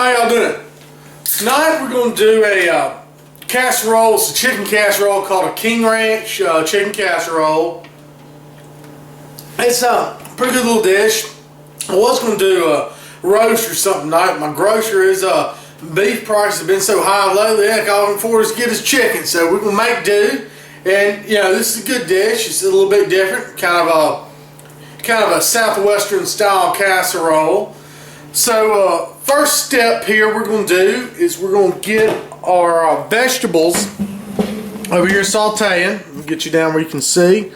How y'all doing? Tonight we're going to do a casserole. It's a chicken casserole called a King Ranch chicken casserole. It's a pretty good little dish. I was going to do a roast or something tonight. My grocer is beef prices have been so high lately. Heck, all I can afford is to get his chicken. So we're going to make do. And you know, this is a good dish. It's a little bit different, kind of a southwestern style casserole. So first step here we're going to do is we're going to get our vegetables over here sauteing. Let me get you down where you can see.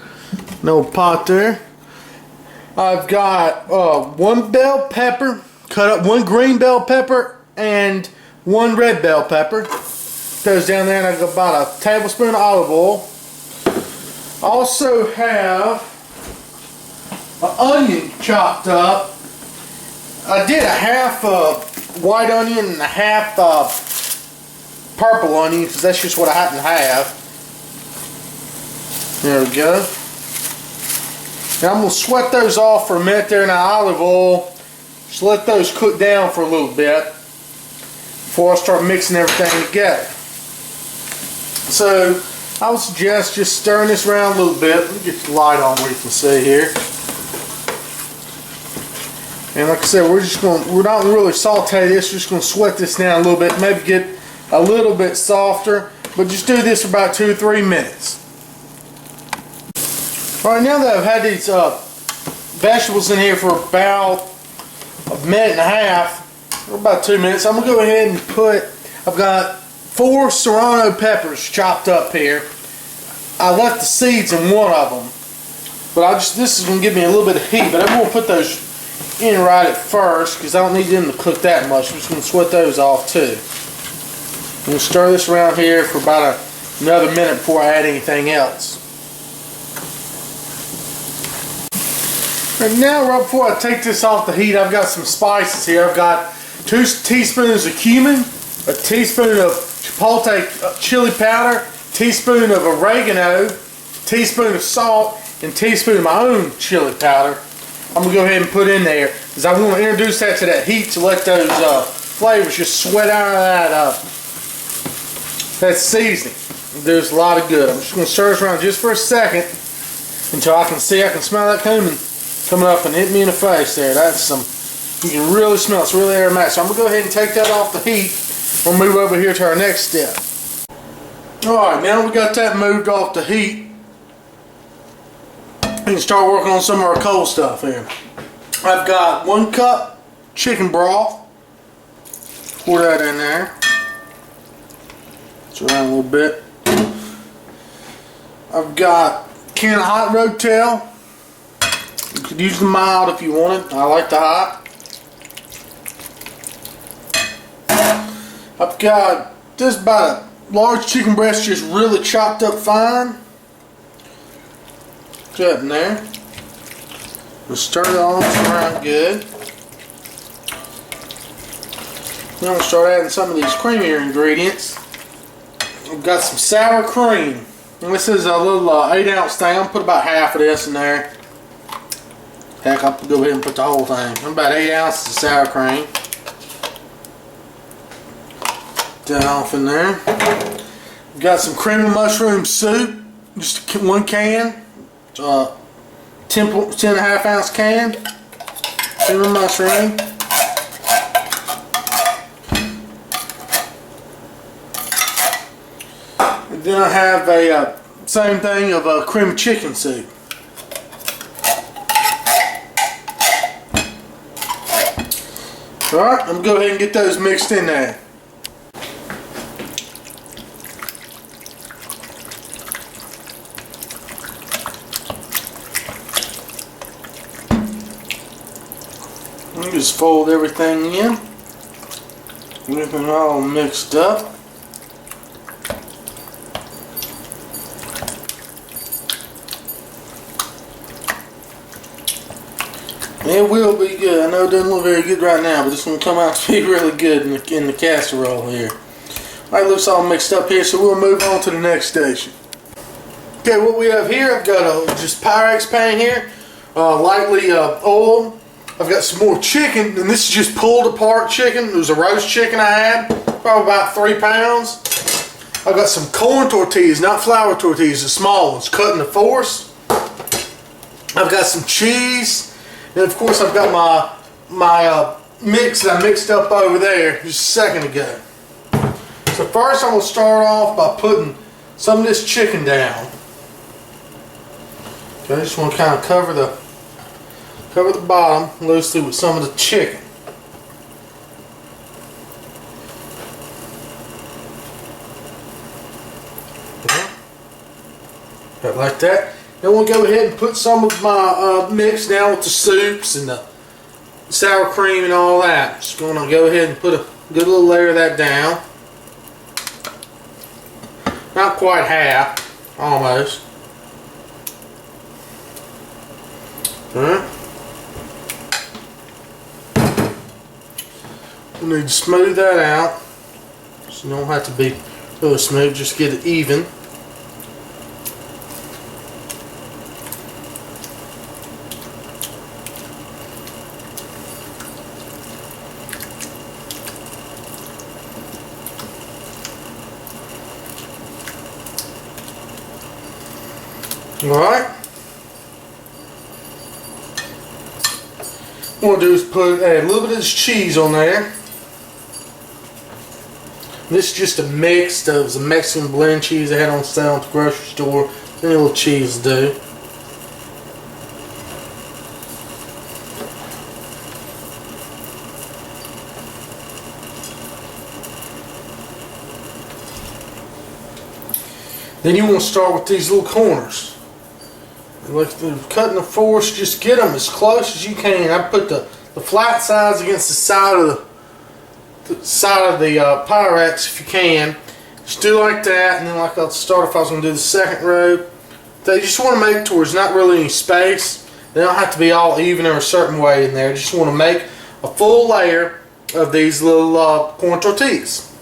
No pot there. I've got one bell pepper, cut up one green bell pepper and one red bell pepper. Those down there, and I've got about a tablespoon of olive oil. I also have an onion chopped up. I did a half white onion and a half purple onion because that's just what I happen to have. There we go. And I'm going to sweat those off for a minute there in the olive oil. Just let those cook down for a little bit before I start mixing everything together. So I would suggest just stirring this around a little bit. Let me get the light on where you can see here. And like I said, we're not really saute this, we're just going to sweat this down a little bit, maybe get a little bit softer, but just do this for about 2 or 3 minutes. Alright, now that I've had these vegetables in here for about a minute and a half, or about 2 minutes, I'm going to go ahead and I've got 4 serrano peppers chopped up here. I left the seeds in one of them, but this is going to give me a little bit of heat, but I'm going to put those in right at first because I don't need them to cook that much. I'm just going to sweat those off too. I'm going to stir this around here for about another minute before I add anything else. And now right before I take this off the heat, I've got some spices here. I've got 2 teaspoons of cumin, a teaspoon of chipotle chili powder, teaspoon of oregano, teaspoon of salt, and teaspoon of my own chili powder. I'm going to go ahead and put in there because I want to introduce that to that heat to let those flavors just sweat out of that seasoning. There's a lot of good. I'm just going to stir this around just for a second until I can smell that cumin coming up and hit me in the face there. That's you can really smell it. It's really aromatic. So I'm going to go ahead and take that off the heat. We'll move over here to our next step. Alright, now we got that moved off the heat. We can start working on some of our cold stuff here. I've got 1 cup chicken broth. Pour that in there. It's around a little bit. I've got a can of hot rotel. You could use the mild if you wanted. I like the hot. I've got just about a large chicken breast just really chopped up fine. Put that in there. We'll stir it all around good. Then we'll start adding some of these creamier ingredients. We've got some sour cream. And this is a little 8-ounce thing. I'll put about half of this in there. Heck, I'll go ahead and put the whole thing. About 8 ounces of sour cream. Put that off in there. We've got some cream of mushroom soup. Just 1 can. 10.5 ounce can. Cream of mushroom. And then I have a same thing of cream of chicken soup. Alright, I'm going to go ahead and get those mixed in there. Just fold everything in. Get it all mixed up. It will be good. I know it doesn't look very good right now, but it's going to come out to be really good in the casserole here. Alright, looks all mixed up here, so we'll move on to the next station. Okay, what we have here, I've got a just Pyrex pan here, lightly oiled. I've got some more chicken, and this is just pulled apart chicken. It was a roast chicken I had, probably about 3 pounds. I've got some corn tortillas, not flour tortillas, the small ones, cut into fours. I've got some cheese, and of course I've got my mix that I mixed up over there just a second ago. So first I'm going to start off by putting some of this chicken down. Okay, I just want to kind of cover the bottom loosely with some of the chicken. Like that. Then we'll go ahead and put some of my mix down with the soups and the sour cream and all that. Just going to go ahead and put a good little layer of that down. Not quite half, almost. Alright. We need to smooth that out. So you don't have to be really smooth, just get it even. Alright. What we'll do is add a little bit of this cheese on there. This is just a mix. It was a Mexican blend cheese I had on sale at the grocery store. Any little cheese will do. Then you want to start with these little corners. Like cutting the fours, just get them as close as you can. I put the flat sides against the side of the Pyrex if you can. Just do like that, and then like I'll start if I was going to do the second row. They just want to make it to where there's not really any space. They don't have to be all even or a certain way in there. Just want to make a full layer of these little corn tortillas.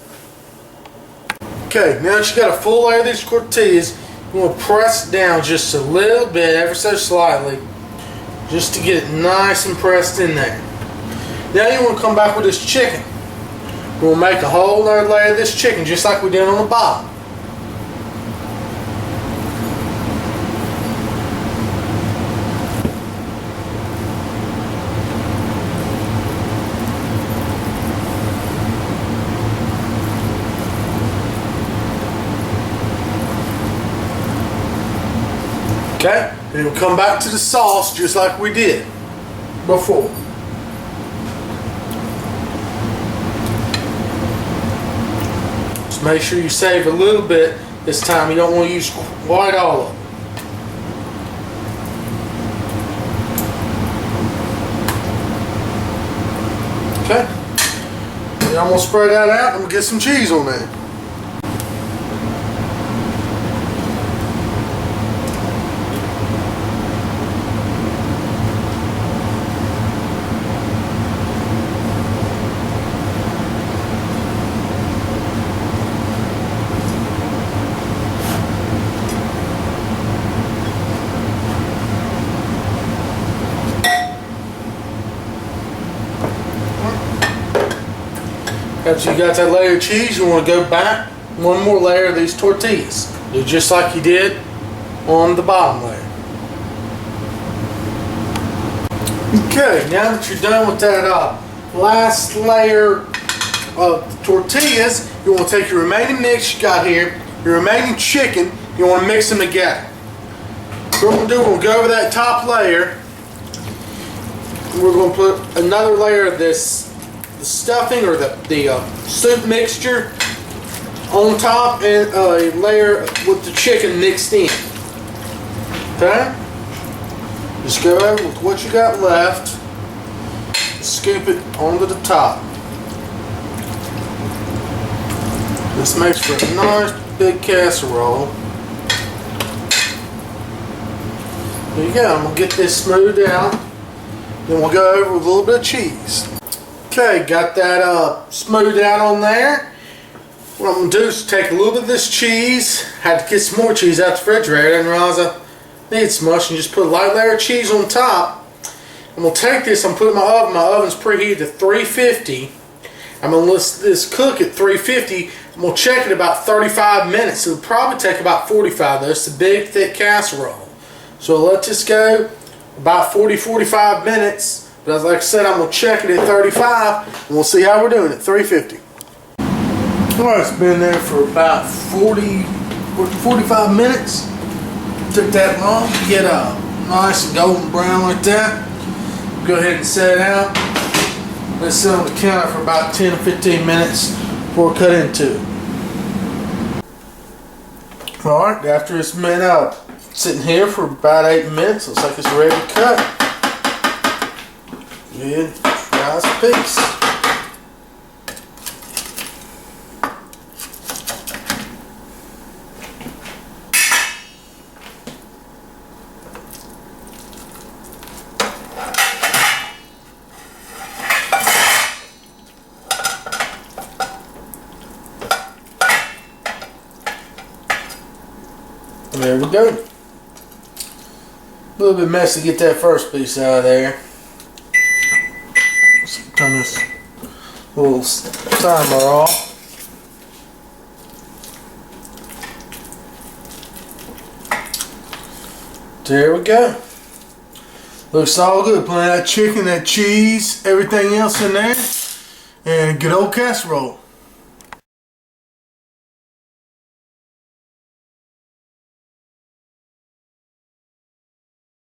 Okay, now that you got a full layer of these tortillas, you want to press it down just a little bit, ever so slightly, just to get it nice and pressed in there. Now you want to come back with this chicken. We'll make a whole other layer of this chicken just like we did on the bottom. Okay, and we'll come back to the sauce just like we did before. Just make sure you save a little bit this time. You don't want to use quite all of it. Okay, and I'm going to spread that out and we'll get some cheese on there. After you got that layer of cheese, you want to go back one more layer of these tortillas. Do just like you did on the bottom layer. Okay, now that you're done with that last layer of tortillas, you want to take your remaining mix you got here, your remaining chicken, you want to mix them together. So what we're going to do, we'll go over that top layer. We're going to put another layer of this stuffing or the soup mixture on top and a layer with the chicken mixed in. Okay? Just go over with what you got left, scoop it onto the top. This makes for a nice big casserole. There you go. I'm going to get this smoothed out. Then we'll go over with a little bit of cheese. Okay, got that smoothed out on there. What I'm going to do is take a little bit of this cheese. Had to get some more cheese out the refrigerator. I didn't realize I needed so much. And just put a light layer of cheese on top. I'm going to take this, I'm putting it in my oven. My oven's preheated to 350. I'm going to let this cook at 350. I'm going to check it about 35 minutes. It'll probably take about 45 though. It's a big, thick casserole. So let this go about 40-45 minutes. But like I said, I'm going to check it at 35 and we'll see how we're doing at 350. Alright, it's been there for about 45 minutes. Took that long to get nice and golden brown like that. Go ahead and set it out. Let's sit on the counter for about 10 or 15 minutes before we cut into it. Alright, after it's been sitting here for about 8 minutes, looks like it's ready to cut. Good, nice piece. There we go. A little bit messy to get that first piece out of there. Let's turn this little timer off. There we go. Looks all good. Plenty of that chicken, that cheese, everything else in there, and a good old casserole.